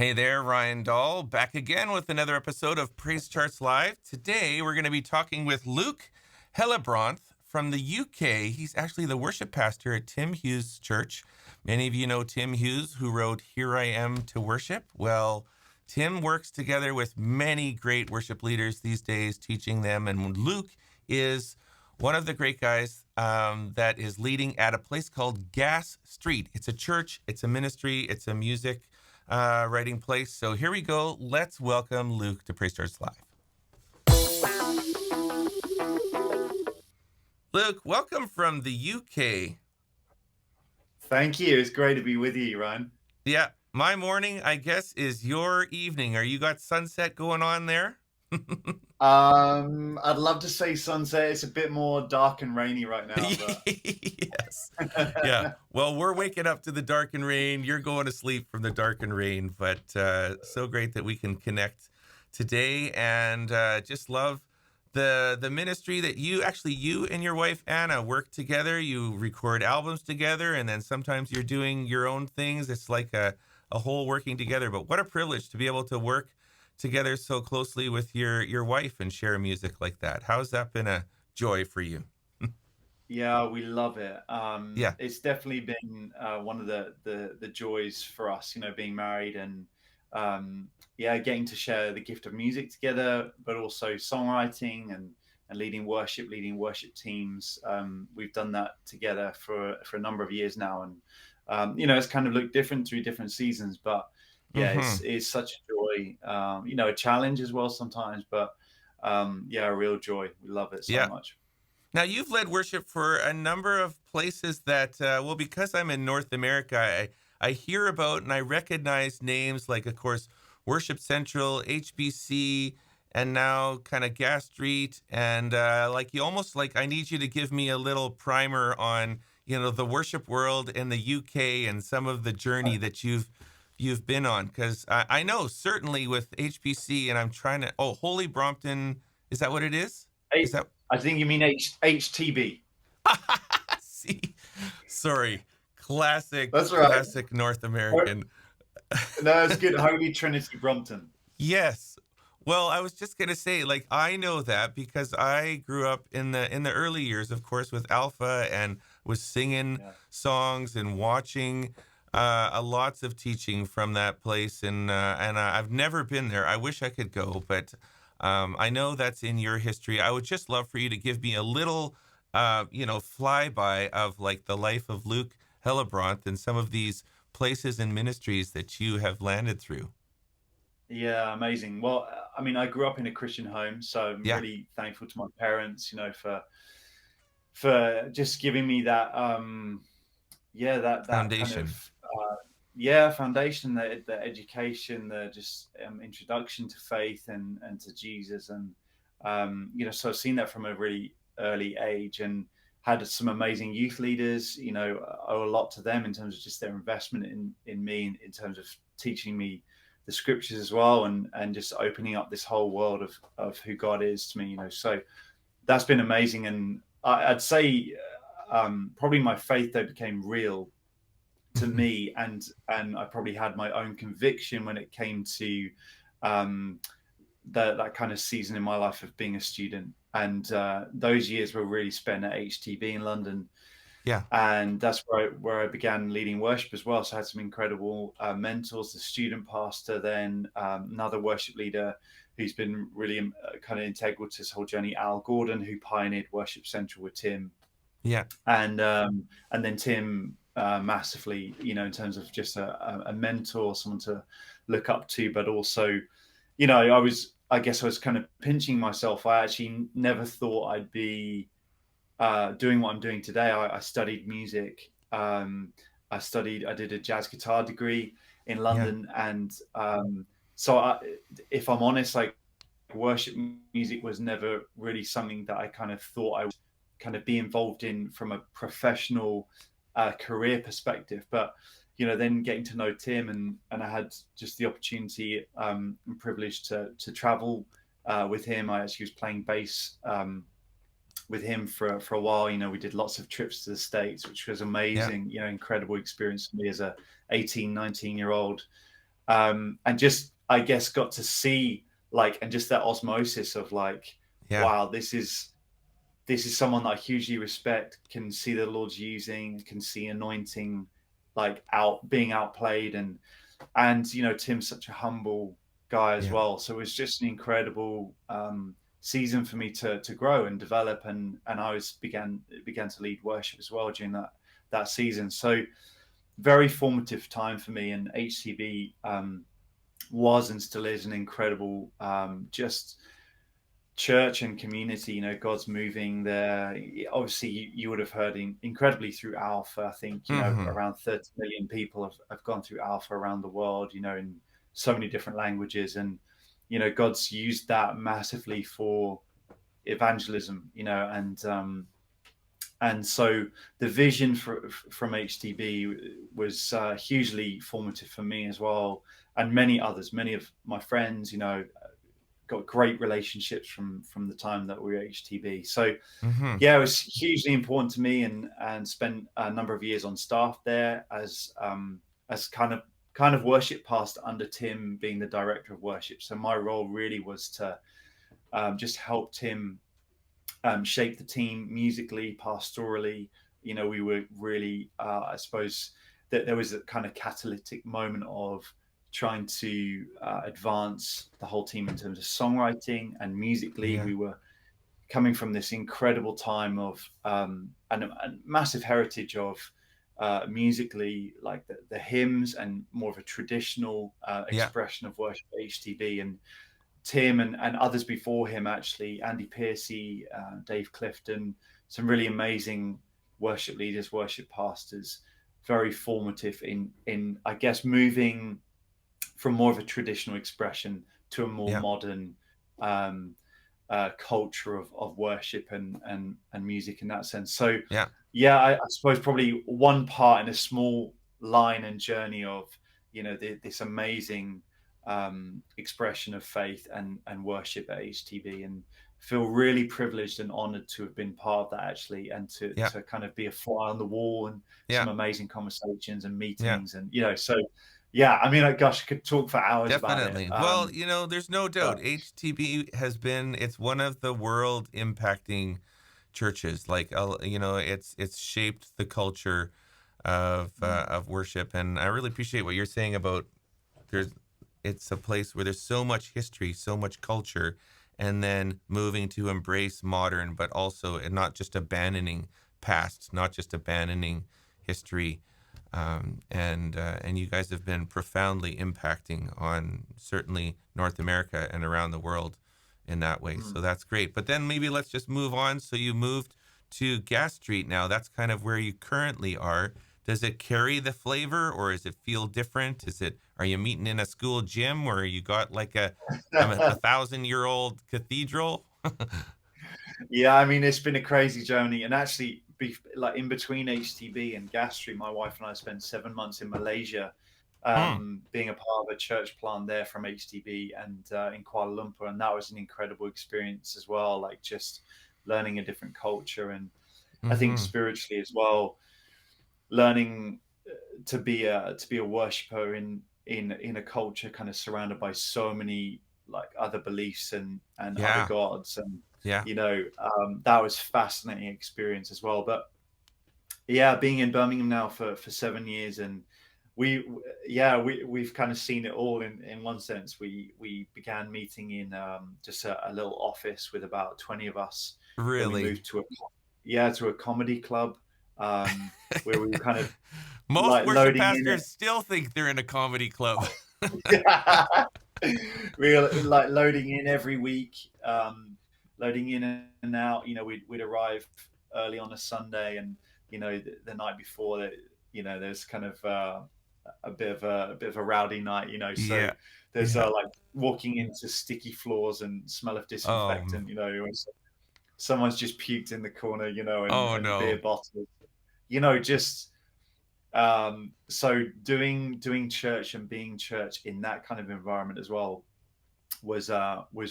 Hey there, Ryan Dahl, back again with another episode of Praise Charts Live. Today, we're going to be talking with Luke Hellebronth from the UK. He's actually the worship pastor at Tim Hughes Church. Many of you know Tim Hughes, who wrote Here I Am to Worship. Well, Tim works together with many great worship leaders these days, teaching them. And Luke is one of the great guys that is leading at a place called Gas Street. It's a church, it's a ministry, it's a music writing place. So here we go. Let's welcome Luke to PraiseCharts Live. Luke, welcome from the UK. Thank you. It's great to be with you, Ryan. Yeah, my morning, I guess, is your evening. Are you got sunset going on there? I'd love to say sunset. It's a bit more dark and rainy right now, but Yes. Yeah. Well, we're waking up to the dark and rain. You're going to sleep from the dark and rain. But so great that we can connect today, and just love the ministry that you and your wife Anna work together. You record albums together, and then sometimes you're doing your own things. It's like a whole working together. But what a privilege to be able to work together so closely with your wife and share music like that. How's that been a joy for you? yeah, we love it. Yeah. It's definitely been one of the joys for us, being married and yeah, getting to share the gift of music together, but also songwriting and leading worship teams. We've done that together for a number of years now, and it's kind of looked different through different seasons, but yeah, Hmm. it's such a joy. A challenge as well sometimes, but yeah, a real joy. We love it so Yeah. much. Now, you've led worship for a number of places that, well, because I'm in North America, I hear about and I recognize names like, of course, Worship Central, HBC, and now kind of Gas Street. And like, you almost like, I need you to give me a little primer on, the worship world in the UK and some of the journey that you've been on. Because I know certainly with HBC, and I'm trying to, Holy Brompton, is that what it is? Hey, Is that I think you mean HTB. See, sorry. Classic, That's right. classic North American. No, it's good. Holy Trinity Brompton. Yes. Well, I was just gonna say, like, I know that because I grew up in the early years, of course, with Alpha and was singing Yeah. songs and watching lots of teaching from that place, and I've never been there. I wish I could go, but I know that's in your history. I would just love for you to give me a little, flyby of like the life of Luke Hellebronth and some of these places and ministries that you have landed through. Yeah, amazing. Well, I mean, I grew up in a Christian home, so I'm Yeah, really thankful to my parents, for just giving me that yeah, that kind of foundation. yeah, foundation, the education, the just introduction to faith and to Jesus, and so I've seen that from a really early age, and had some amazing youth leaders. Owe a lot to them in terms of just their investment in me, in terms of teaching me the scriptures as well, and just opening up this whole world of who God is to me. So that's been amazing, and I'd say probably my faith though became real to me, and I probably had my own conviction when it came to um, that kind of season in my life of being a student, and those years were really spent at HTB in London, Yeah, and that's where I began leading worship as well. So I had some incredible mentors, the student pastor, then another worship leader who's been really kind of integral to this whole journey, Al Gordon, who pioneered Worship Central with Tim, yeah, and then Tim massively, in terms of just a mentor, someone to look up to, but also, I guess I was kind of pinching myself. I actually never thought I'd be doing what I'm doing today. I studied music. I did a jazz guitar degree in yeah. London, and if I'm honest, like worship music was never really something that I kind of thought I would kind of be involved in from a professional career perspective. But then getting to know Tim, and I had just the opportunity and privilege to travel with him. I actually was playing bass with him for a while. We did lots of trips to the States, which was Yeah. amazing. Incredible experience for me as a 18, 19-year-old. and just, I guess, got to see, like, and just that osmosis of like, Yeah. wow, this is someone that I hugely respect, can see the Lord's using, can see anointing, like, being outplayed. And Tim's such a humble guy as Yeah. well, so it was just an incredible season for me to grow and develop. And I began to lead worship as well during that season. So very formative time for me. And HTB was and still is an incredible just church and community. God's moving there. Obviously, you would have heard incredibly through Alpha. I think Mm-hmm. around 30 million people have gone through Alpha around the world, in so many different languages. And God's used that massively for evangelism, and so the vision from HTB was hugely formative for me as well, and many others. Many of my friends, got great relationships from the time that we were HTB. So Mm-hmm. yeah, it was hugely important to me, and spent a number of years on staff there as kind of worship pastor under Tim being the director of worship. So my role really was to just help Tim shape the team musically, pastorally. We were really, I suppose, that there was a kind of catalytic moment of trying to advance the whole team in terms of songwriting and musically. Yeah. We were coming from this incredible time of and a massive heritage of musically, like the hymns and more of a traditional Yeah. expression of worship at HTB. And Tim and others before him, actually, Andy Piercy, Dave Clifton, some really amazing worship leaders, worship pastors, very formative in I guess moving from more of a traditional expression to a more Yeah. modern culture of worship and music in that sense. So Yeah. yeah, I suppose probably one part in a small line and journey of this amazing expression of faith and worship at HTB, and feel really privileged and honored to have been part of that, actually, and to Yeah. kind of be a fly on the wall, and Yeah. some amazing conversations and Yeah. meetings. And so yeah, I mean, gosh, I could talk for hours about it. Definitely. Well, there's no doubt But HTB it's one of the world impacting churches. Like, it's shaped the culture of worship. And I really appreciate what you're saying about there's it's a place where there's so much history, so much culture, and then moving to embrace modern, but also and not just abandoning past, not just abandoning history. And you guys have been profoundly impacting on certainly North America and around the world in that way. So that's great. But then maybe let's just move on. So you moved to Gas Street now. That's kind of where you currently are. Does it carry the flavor, or does it feel different? Are you meeting in a school gym, or you got like a 1,000-year-old cathedral? yeah, I mean, it's been a crazy journey. And actually, like, in between HTB and Gastry, my wife and I spent 7 months in Malaysia, Hmm. being a part of a church plant there from HTB, and in Kuala Lumpur. And that was an incredible experience as well, like just learning a different culture. And I think Mm-hmm. spiritually as well, learning to be a worshiper in a culture kind of surrounded by so many, like, other beliefs and other Yeah. gods. And Yeah. that was fascinating experience as well. But yeah, being in Birmingham now for 7 years, and we've kind of seen it all in one sense. We began meeting in just a little office with about 20 of us. Then we Really. moved to a comedy club, where we were kind of Most like worship loading in pastors still think they're in a comedy club. it. We were like loading in every week, loading in and out. We'd arrive early on a Sunday, and the night before that, there's kind of a bit of a rowdy night. So Yeah. there's Yeah. like walking into sticky floors and smell of Um. disinfectant. Someone's just puked in the corner, Oh and beer no. bottles. Just so doing church and being church in that kind of environment as well was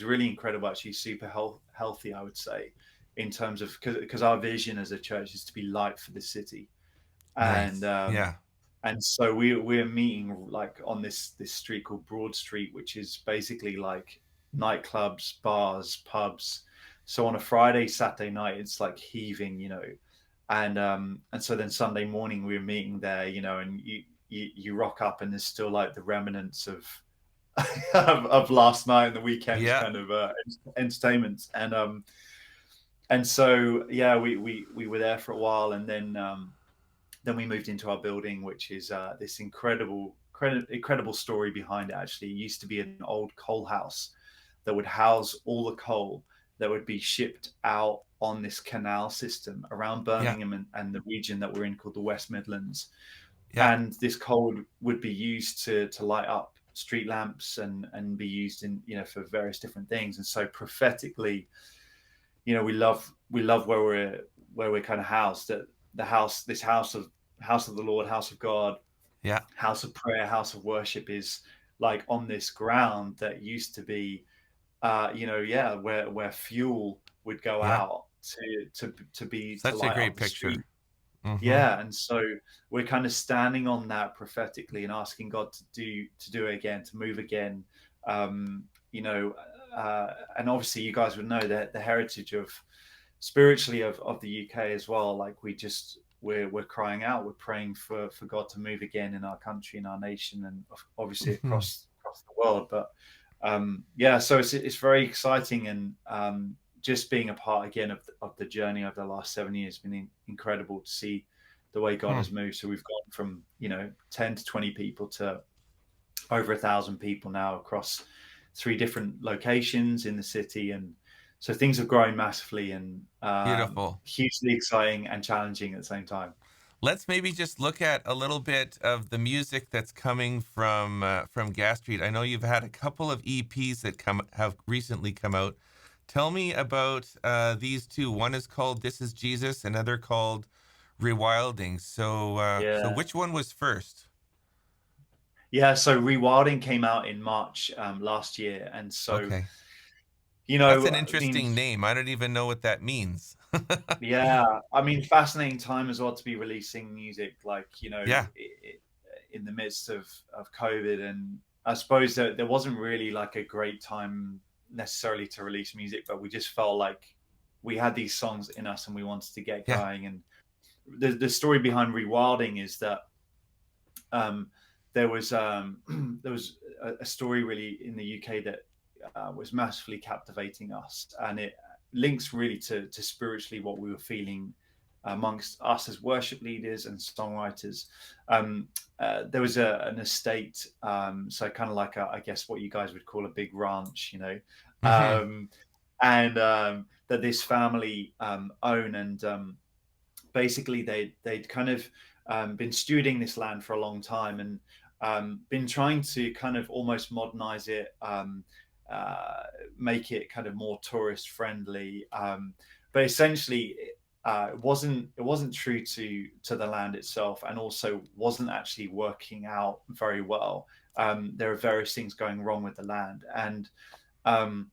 really incredible, actually, super healthy, I would say, in terms of, because our vision as a church is to be light for the city. And Nice. Yeah. And so we're meeting like on this street called Broad Street, which is basically like nightclubs, bars, pubs. So on a Friday, Saturday night, it's like heaving, and so then Sunday morning we were meeting there, and you rock up and there's still like the remnants of of last night and the weekend's Yeah. kind of entertainments, and so yeah, we were there for a while, and then we moved into our building, which is this incredible story behind it. Actually, it used to be an old coal house that would house all the coal that would be shipped out on this canal system around Yeah. Birmingham and the region that we're in called the West Midlands. Yeah. And this coal would be used to light up street lamps and be used in for various different things. And so prophetically, we love where we're kind of housed, that this house of the Lord, house of God, Yeah. house of prayer, house of worship is like on this ground that used to be where fuel would go Yeah. out to Such a light up great the street. picture. Mm-hmm. Yeah, and so we're kind of standing on that prophetically and asking God to do it again, to move again. Um, you know, and obviously you guys would know that the heritage of spiritually of the UK as well. Like we're crying out, we're praying for God to move again in our country, in our nation, and obviously Mm-hmm. across the world. But yeah, so it's very exciting, and just being a part again of the journey of the last 7 years has been incredible to see the way God Hmm. has moved. So we've gone from 10 to 20 people to over 1,000 people now across 3 different locations in the city, and so things have grown massively, and Beautiful. hugely exciting and challenging at the same time. Let's maybe just look at a little bit of the music that's coming from Gas Street. I know you've had a couple of EPs that have recently come out. Tell me about these two. One is called "This Is Jesus," another called "Rewilding." So Yeah, which one was first? yeah. So Rewilding came out in March last year, and so Okay, that's an I mean, interesting name. I don't even know what that means. yeah, I mean, fascinating time as well to be releasing music, like Yeah, in the midst of COVID, and I suppose that there wasn't really like a great time necessarily to release music, but we just felt like we had these songs in us and we wanted to get yeah. going. And the story behind Rewilding is that um, there was a story really in the UK that was massively captivating us, and it links really to spiritually what we were feeling amongst us as worship leaders and songwriters. There was an estate, so kind of like I guess what you guys would call a big ranch, Hmm. um, and that this family own, and basically they'd kind of been stewarding this land for a long time, and been trying to kind of almost modernize it, uh, make it kind of more tourist friendly, but essentially it wasn't true to the land itself, and also wasn't actually working out very well. There are various things going wrong with the land, and um,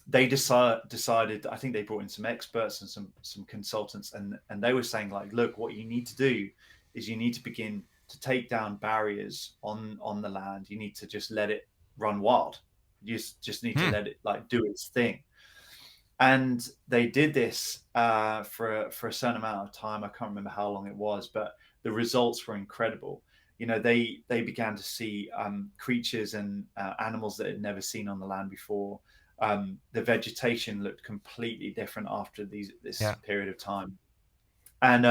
they decided, I think they brought in some experts and some consultants, and they were saying like, look, what you need to do is you need to begin to take down barriers on the land. You need to just let it run wild. You just need to Hmm. let it like do its thing. And they did this for a certain amount of time. I can't remember how long it was, but the results were incredible. They began to see creatures and animals that had never seen on the land before. The vegetation looked completely different after this Yeah. period of time, and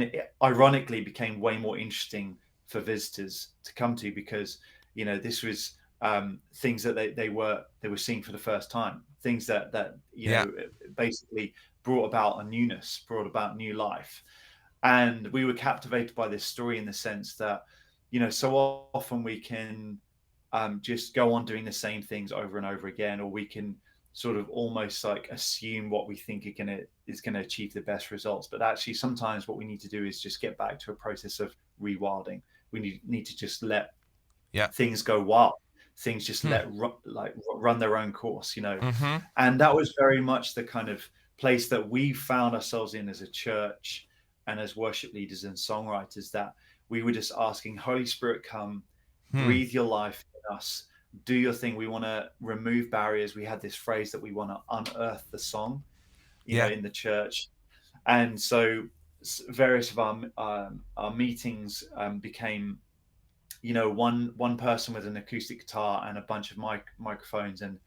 it ironically became way more interesting for visitors to come to, because this was things that they were seeing for the first time, things that Yeah. basically brought about a newness, brought about new life. And we were captivated by this story in the sense that so often we can just go on doing the same things over and over again, or we can sort of almost like assume what we think is gonna achieve the best results. But actually, sometimes what we need to do is just get back to a process of rewilding. We need to just let Yeah. things go wild. Things just Hmm. run their own course, Mm-hmm. and that was very much the kind of place that we found ourselves in as a church and as worship leaders and songwriters, that we were just asking, Holy Spirit, come, Hmm. breathe your life in us, do your thing. We want to remove barriers. We had this phrase that we want to unearth the song, Yeah. in the church. And so various of our meetings became, one person with an acoustic guitar and a bunch of microphones, and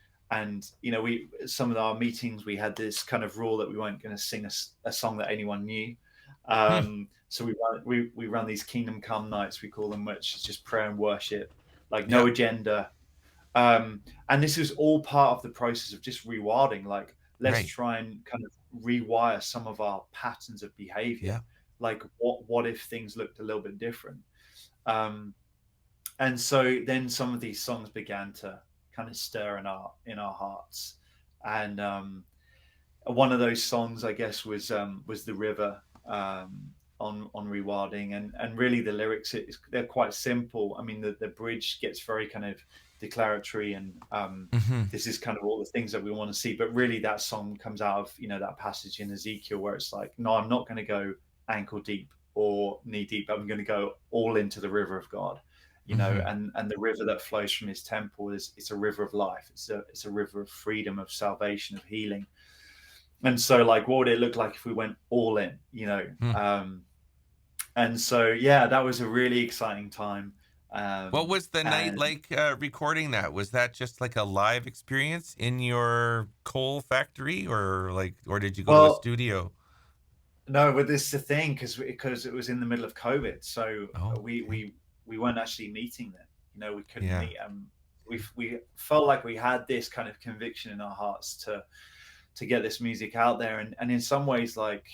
we some of our meetings we had this kind of rule that we weren't going to sing a song that anyone knew. Hmm. So we run these Kingdom Come nights, we call them, which is just prayer and worship, like Yeah. no agenda. And this was all part of the process of just rewilding. Like, let's Right. try and kind of rewire some of our patterns of behavior. Yeah. Like, what if things looked a little bit different? Um, and so then some of these songs began to kind of stir in our hearts. And one of those songs, I guess, was the river, on Rewilding. And really the lyrics, they're quite simple. I mean, the bridge gets very kind of declaratory, and Hmm. this is kind of all the things that we want to see. But really that song comes out of, that passage in Ezekiel where it's like, no, I'm not going to go ankle deep or knee deep. I'm going to go all into the river of God. Hmm. And the river that flows from his temple it's a river of life. It's a river of freedom, of salvation, of healing. And so, like, what would it look like if we went all in? Hmm. And so, yeah, that was a really exciting time. What was the night And like recording that? Was that just like a live experience in your coal factory, or did you go to a well, studio? no, but this is the thing, because it was in the middle of COVID, so Oh, we okay. we we weren't actually meeting then. We couldn't Yeah. meet. We felt like we had this kind of conviction in our hearts to get this music out there, and in some ways, like,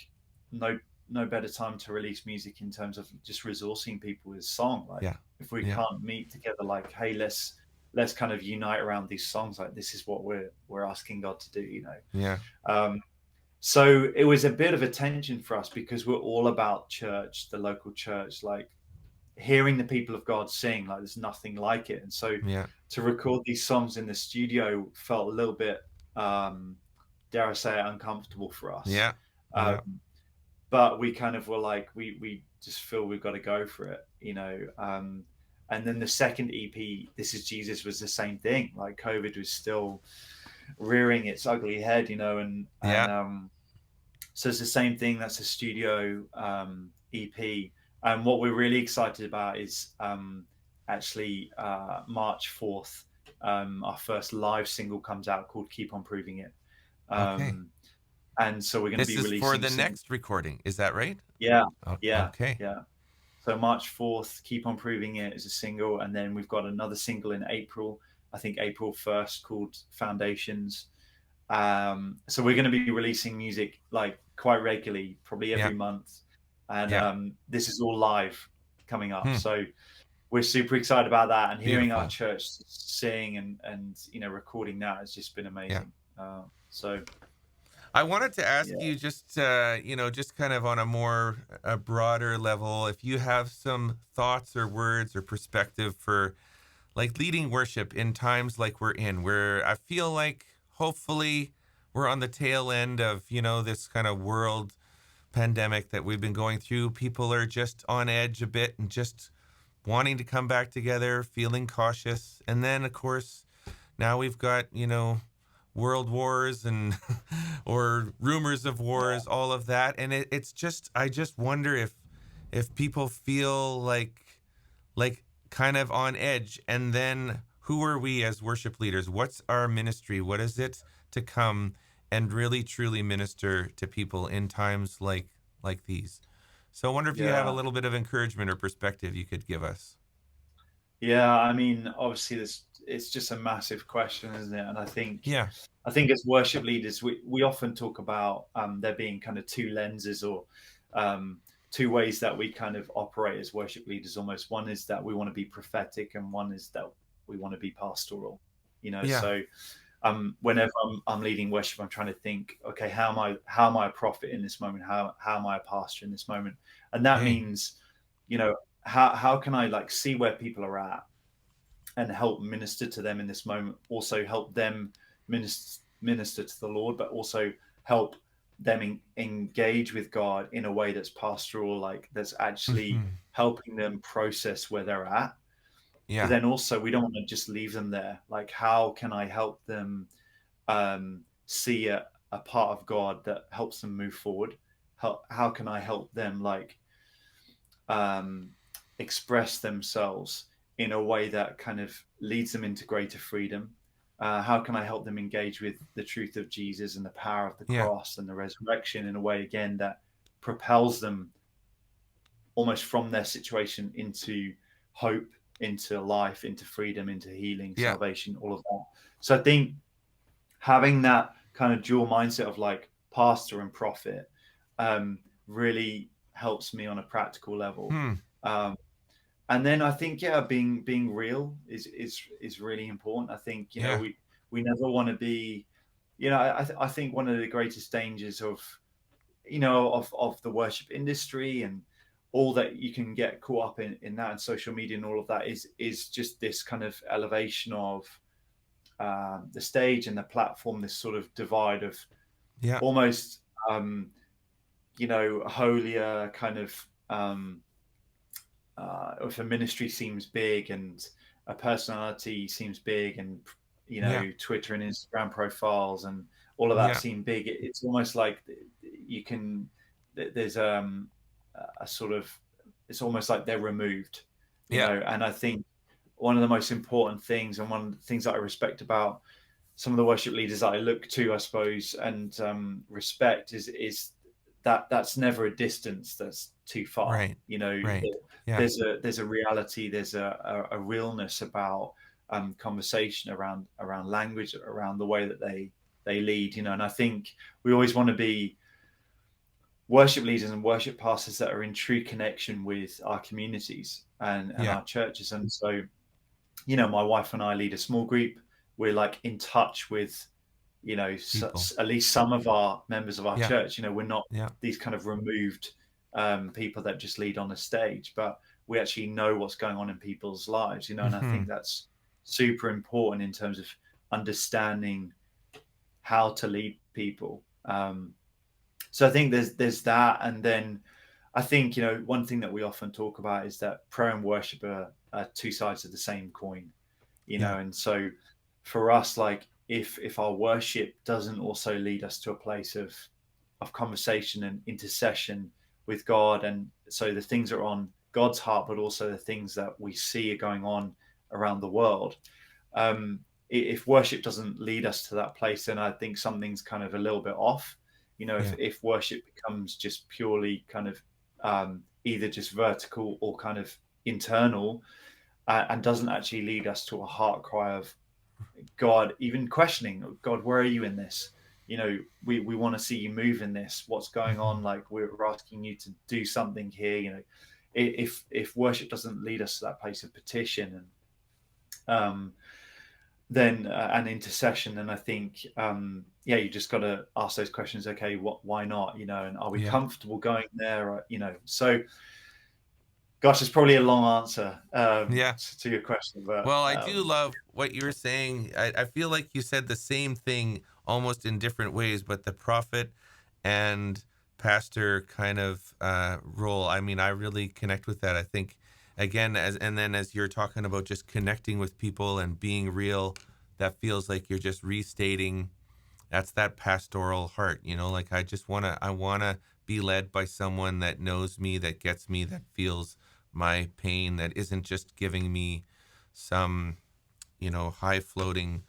no no better time to release music in terms of just resourcing people with song. Like, Yeah. if we Yeah. can't meet together, like, hey, let's kind of unite around these songs. Like, this is what we're asking God to do. Yeah. um so it was a bit of a tension for us, because we're all about church, the local church, like hearing the people of God sing, like there's nothing like it. And so Yeah. to record these songs in the studio felt a little bit, dare I say it, uncomfortable for us. Yeah. Um, Yeah. but we kind of were like, we just feel we've got to go for it. And then the second EP, This Is Jesus, was the same thing. Like, COVID was still rearing its ugly head, and Yeah. so it's the same thing. That's a studio EP. And what we're really excited about is, actually, March 4th, our first live single comes out called Keep On Proving It. Okay. Um, and so we're going to This be is for releasing the some. next recording. Is that right? Yeah, Oh, yeah, okay. yeah. So March 4th, Keep On Proving It is a single. And then we've got another single in April, I think April 1st, called Foundations. So we're going to be releasing music like quite regularly, probably Yeah. every month. And Yeah. this is all live coming up. Hmm. So we're super excited about that. And hearing our Beautiful. church sing and recording that has just been Yeah. amazing. So, I wanted to ask yeah. you just, just kind of on a broader level, if you have some thoughts or words or perspective for like leading worship in times like we're in, where I feel like hopefully we're on the tail end of, this kind of world pandemic that we've been going through. People are just on edge a bit and just wanting to come back together, feeling cautious. And then, of course, now we've got, world wars and or rumors of wars, all of that. And it's just, I just wonder if people feel like kind of on edge. And then who are we as worship leaders? What's our ministry? What is it to come and really truly minister to people in times like these? So I wonder if you have a Yeah. little bit of encouragement or perspective you could give us. Yeah. I mean, obviously, it's just a massive question, isn't it? And Yeah. I think as worship leaders, we often talk about, there being kind of two lenses, or two ways that we kind of operate as worship leaders almost. One is that we want to be prophetic, and one is that we want to be pastoral. Yeah. So whenever I'm leading worship, I'm trying to think, okay, how am I a prophet in this moment? How am I a pastor in this moment? And that Hey. means, how can I, like, see where people are at and help minister to them in this moment, also help them minister to the Lord, but also help them engage with God in a way that's pastoral, like that's actually Hmm. helping them process where they're at. But Yeah. then also, we don't want to just leave them there. Like, how can I help them see a part of God that helps them move forward? How can I help them like um, express themselves in a way that kind of leads them into greater freedom? How can I help them engage with the truth of Jesus and the power of the Yeah. cross and the resurrection in a way, again, that propels them almost from their situation into hope, into life, into freedom, into healing, Yeah. salvation, all of that. So I think having that kind of dual mindset of like pastor and prophet um, really helps me on a practical level. Hmm. Um, and then I think, yeah, being real is really important. I think, Yeah. we never want to be, I think one of the greatest dangers of of the worship industry and all that you can get caught up in that and social media and all of that is just this kind of elevation of the stage and the platform, this sort of divide of Yeah. almost holier kind of if a ministry seems big and a personality seems big and Yeah. Twitter and Instagram profiles and all of that Yeah. seem big, it's almost like you can there's a sort of, it's almost like they're removed, Yeah. and I think one of the most important things and one of the things that I respect about some of the worship leaders that I look to, I suppose, and respect is that that's never a distance that's too far. Right. Right. Yeah. There's a reality, there's a realness about conversation around language, around the way that they lead, and I think we always want to be worship leaders and worship pastors that are in true connection with our communities and Yeah. our churches. And so, my wife and I lead a small group. We're like in touch with, People. at least some of our members of our Yeah. church. We're not Yeah. these kind of removed people that just lead on the stage, but we actually know what's going on in people's lives, and I Hmm. think that's super important in terms of understanding how to lead people. So I think there's that, and then I think one thing that we often talk about is that prayer and worship are two sides of the same coin, Yeah. and so for us, like if our worship doesn't also lead us to a place of conversation and intercession with God, and so the things are on God's heart, but also the things that we see are going on around the world. If worship doesn't lead us to that place, then I think something's kind of a little bit off. Yeah. If worship becomes just purely kind of either just vertical or kind of internal, and doesn't actually lead us to a heart cry of God, even questioning, God, where are you in this? We want to see you move in this. What's going Hmm. on? Like we're asking you to do something here. If worship doesn't lead us to that place of petition and then an intercession, then I think yeah, you just got to ask those questions. Okay, why not? And are we Yeah. comfortable going there? So gosh, it's probably a long answer Yeah. to your question, but Well, I do love what you were saying. I feel like you said the same thing almost in different ways, but the prophet and pastor kind of role. I mean, I really connect with that. I think again, as you're talking about just connecting with people and being real, that feels like you're just restating. That's that pastoral heart, like I wanna be led by someone that knows me, that gets me, that feels my pain, that isn't just giving me some, high floating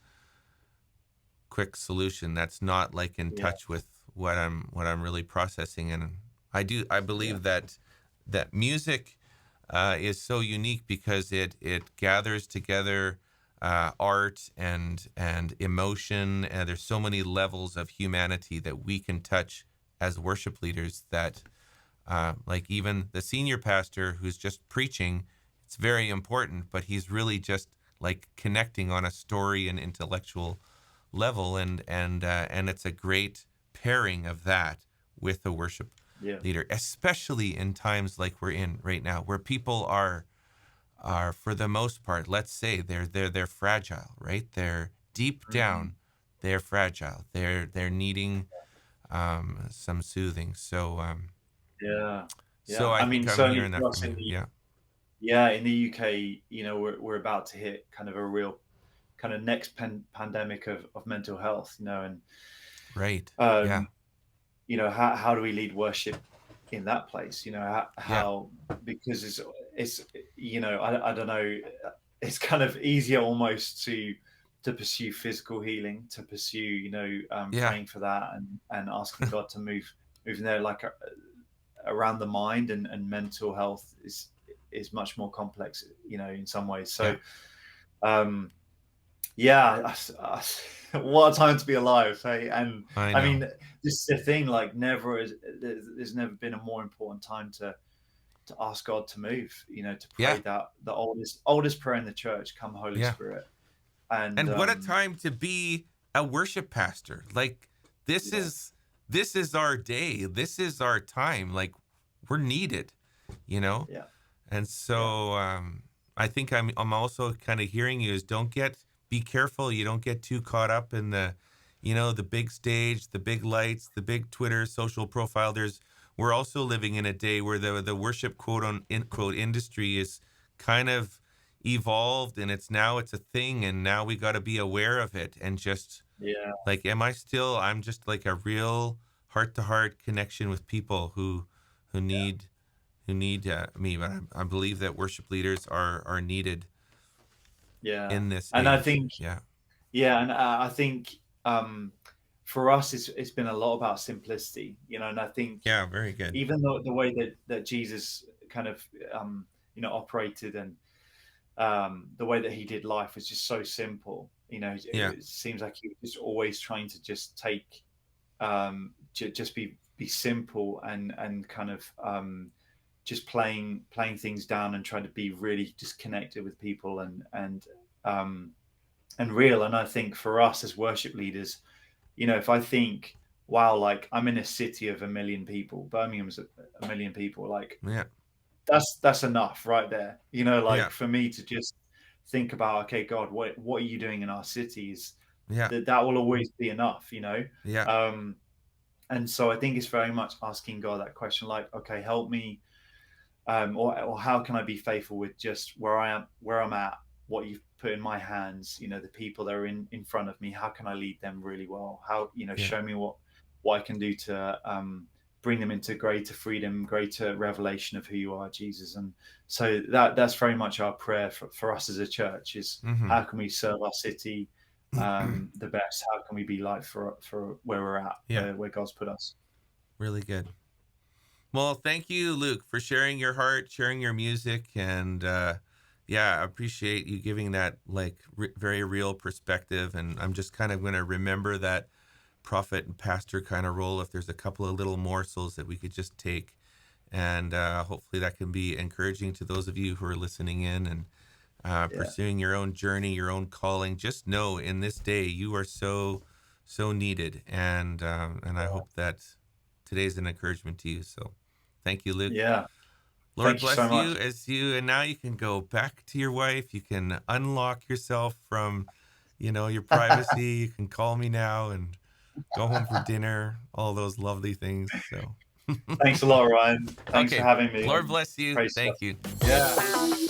quick solution that's not like in yeah, touch with what I'm really processing. And I yeah, believe that music is so unique because it gathers together art and emotion, and there's so many levels of humanity that we can touch as worship leaders that like even the senior pastor who's just preaching, it's very important, but he's really just like connecting on a story and intellectual level, and it's a great pairing of that with a worship yeah. leader, especially in times like we're in right now, where people are for the most part, let's say they're fragile, right? They're deep Mhm. down, they're fragile. They're needing some soothing. So Yeah. so Yeah. I I mean, think I'm certainly hearing that for from us you. Yeah. in the UK, we're about to hit kind of a real kind of next pandemic of mental health, and Right. Yeah. um, how do we lead worship in that place? Yeah. How because it's I don't know, it's kind of easier almost to pursue physical healing, to pursue Yeah. praying for that and asking God to move in there, like around the mind and mental health is much more complex, in some ways. Yeah. So um yeah, what a time to be alive, hey. And I I know. mean, this is the thing, like there's never been a more important time to ask God to move, to Yeah. pray that the oldest prayer in the church, come Holy Yeah. Spirit. And And what a time to be a worship pastor. Like this yeah, is this is our day. This is our time. Like we're needed, you know? yeah, And yeah, so I think I'm also kind of hearing you is be careful you don't get too caught up in the big stage, the big lights, the big Twitter social profile. We're also living in a day where the worship quote industry is kind of evolved, and it's a thing, and now we got to be aware of it and just yeah, like I'm just like a real heart to heart connection with people who need me. But I believe that worship leaders are needed yeah. in this And I age. think, Yeah. yeah, and I think for us, it's been a lot about simplicity, and I think Yeah. Very good. even though the way that Jesus kind of operated, and the way that he did life was just so simple. Yeah. It seems like he was just always trying to just take, just be simple and kind of just playing things down and trying to be really just connected with people um, and real. And I think for us as worship leaders, if I think, wow, like I'm in a city of 1 million people, Birmingham's a million people, like Yeah. that's enough right there. Yeah. Like for me to just think about, okay, God, what are you doing in our cities? Yeah. That will always be enough. Yeah. Um, and so I think it's very much asking God that question, like, okay, help me, or how can I be faithful with just where I'm at, what you've put in my hands, the people that are in front of me. How can I lead them really well? How, Yeah. show me what I can do to bring them into greater freedom, greater revelation of who you are, Jesus. And so that's very much our prayer for us as a church is, Mm-hmm. how can we serve our city the best? How can we be light for where we're at, Yeah. where God's put us? Really good. Well, thank you, Luke, for sharing your heart, sharing your music, and yeah, I appreciate you giving that like very real perspective. And I'm just kind of going to remember that prophet and pastor kind of role. If there's a couple of little morsels that we could just take, and hopefully that can be encouraging to those of you who are listening in and Yeah, pursuing your own journey, your own calling. Just know in this day you are so needed, and I hope that today's an encouragement to you. So, thank you, Luke. yeah. Lord Thank you so bless you much. as and now you can go back to your wife. You can unlock yourself from, your privacy. You can call me now and go home for dinner, all those lovely things. So, Thanks a lot, Ryan. Thanks for okay. having me Lord on bless you. Praise Thank Charts. you. Yeah.